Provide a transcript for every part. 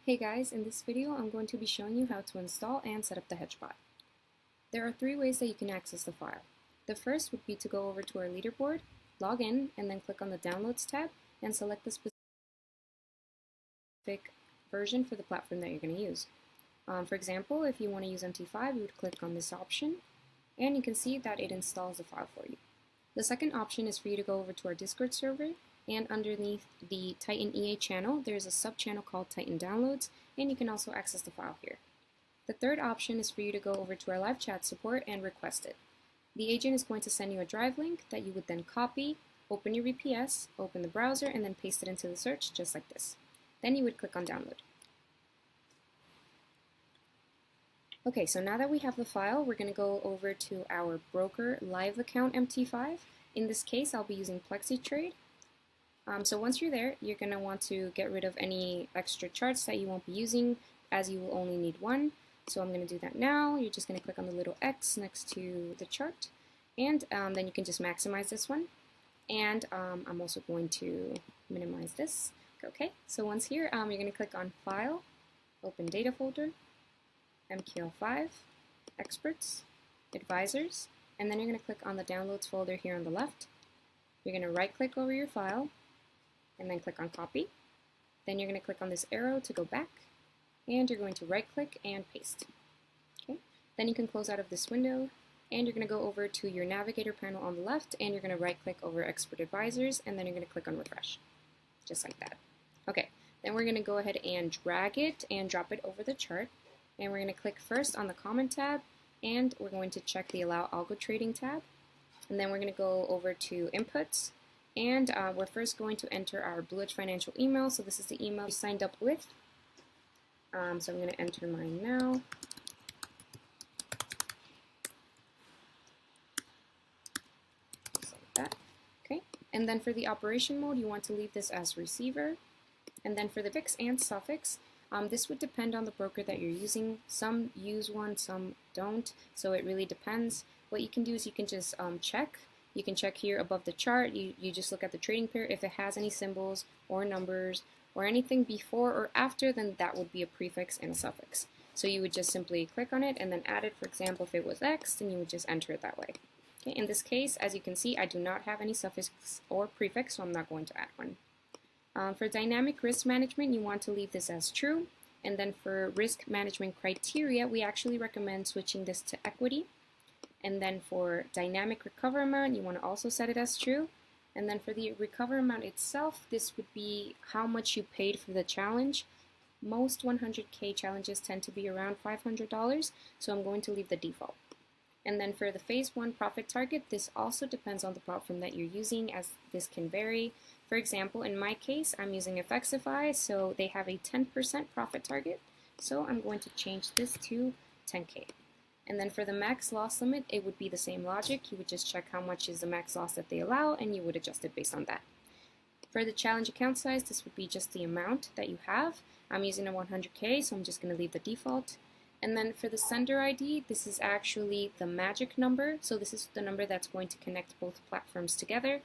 Hey guys, in this video I'm going to be showing you how to install and set up the Hedge bot. There are three ways that you can access the file. The first would be to go over to our leaderboard, log in, and then click on the Downloads tab and select the specific version for the platform that you're going to use. For example, if you want to use MT5, you would click on this option, and you can see that it installs the file for you. The second option is for you to go over to our Discord server, and underneath the Titan EA channel, there's a sub-channel called Titan Downloads, and you can also access the file here. The third option is for you to go over to our live chat support and request it. The agent is going to send you a drive link that you would then copy, open your VPS, open the browser, and then paste it into the search just like this. Then you would click on download. Okay, so now that we have the file, we're going to go over to our broker live account MT5. In this case, I'll be using PlexiTrade. So once you're there, you're going to want to get rid of any extra charts that you won't be using, as you will only need one. So I'm going to do that now. You're just going to click on the little X next to the chart, and then you can just maximize this one. And I'm also going to minimize this. Okay, so once here, you're going to click on File, Open Data Folder, MQL5, Experts, Advisors, and then you're going to click on the Downloads folder here on the left. You're going to right-click over your file, and then click on Copy. Then you're going to click on this arrow to go back, and you're going to right-click and paste. Okay. Then you can close out of this window, and you're going to go over to your navigator panel on the left, and you're going to right-click over Expert Advisors, and then you're going to click on Refresh, just like that. Okay. Then we're going to go ahead and drag it and drop it over the chart, and we're going to click first on the Comment tab, and we're going to check the Allow Algo Trading tab, and then we're going to go over to Inputs. And we're first going to enter our Blue Hedge Financial email. So this is the email we signed up with. So I'm going to enter mine now. Just like that. Okay. And then for the operation mode, you want to leave this as receiver. And then for the prefix and suffix, this would depend on the broker that you're using. Some use one, some don't. So it really depends. What you can do is you can just check. You can check here above the chart. You just look at the trading pair. If it has any symbols or numbers or anything before or after, then that would be a prefix and a suffix. So you would just simply click on it and then add it. For example, if it was X, then you would just enter it that way. Okay, in this case, as you can see, I do not have any suffix or prefix, so I'm not going to add one. For dynamic risk management, you want to leave this as true. And then for risk management criteria, we actually recommend switching this to equity. And then for dynamic recover amount, you want to also set it as true. And then for the recover amount itself, this would be how much you paid for the challenge. Most 100K challenges tend to be around $500, so I'm going to leave the default. And then for the phase 1 profit target, this also depends on the platform that you're using, as this can vary. For example, in my case, I'm using Effexify, so they have a 10% profit target. So I'm going to change this to 10K. And then for the max loss limit, it would be the same logic. You would just check how much is the max loss that they allow, and you would adjust it based on that. For the challenge account size, this would be just the amount that you have. I'm using a 100K, so I'm just going to leave the default. And then for the sender ID, this is actually the magic number. So this is the number that's going to connect both platforms together.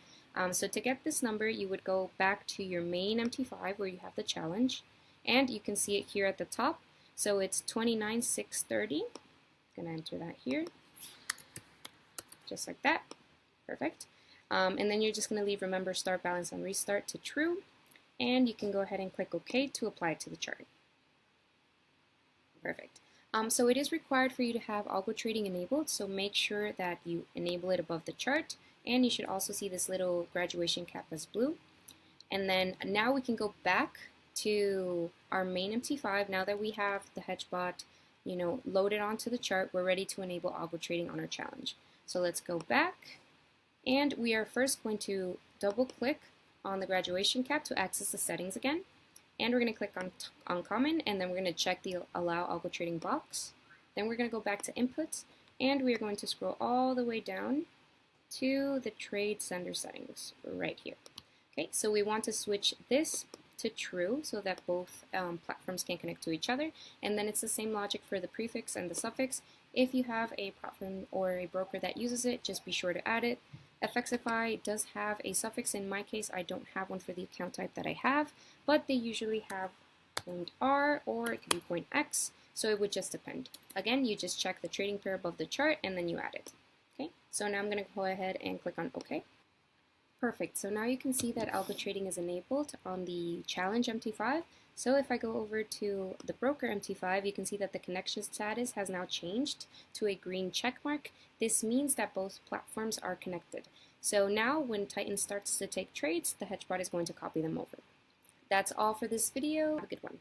So to get this number, you would go back to your main MT5 where you have the challenge. And you can see it here at the top. So it's 29,630. Going to enter that here, just like that. Perfect. And then you're just going to leave remember start balance on restart to true, and you can go ahead and click OK to apply it to the chart. Perfect. So it is required for you to have algo trading enabled, so make sure that you enable it above the chart, and you should also see this little graduation cap as blue. And then now we can go back to our main MT5. Now that we have the Hedge bot loaded onto the chart, we're ready to enable algo trading on our challenge. So let's go back, and we are first going to double click on the graduation cap to access the settings again, and we're going to click on common, and then we're going to check the allow algo trading box. Then we're going to go back to inputs, and we are going to scroll all the way down to the trade sender settings right here. Okay, so we want to switch this to true so that both platforms can connect to each other, and then it's the same logic for the prefix and the suffix. If you have a platform or a broker that uses it, just be sure to add it. Effexify does have a suffix. In my case, I don't have one for the account type that I have, but they usually have point R, or it could be point X, so it would just depend. Again, you just check the trading pair above the chart and then you add it. Okay, so now I'm going to go ahead and click on OK. Perfect, so now you can see that algo trading is enabled on the challenge MT5. So if I go over to the broker MT5, you can see that the connection status has now changed to a green check mark. This means that both platforms are connected. So now when Titan starts to take trades, the HedgeBot is going to copy them over. That's all for this video. Have a good one.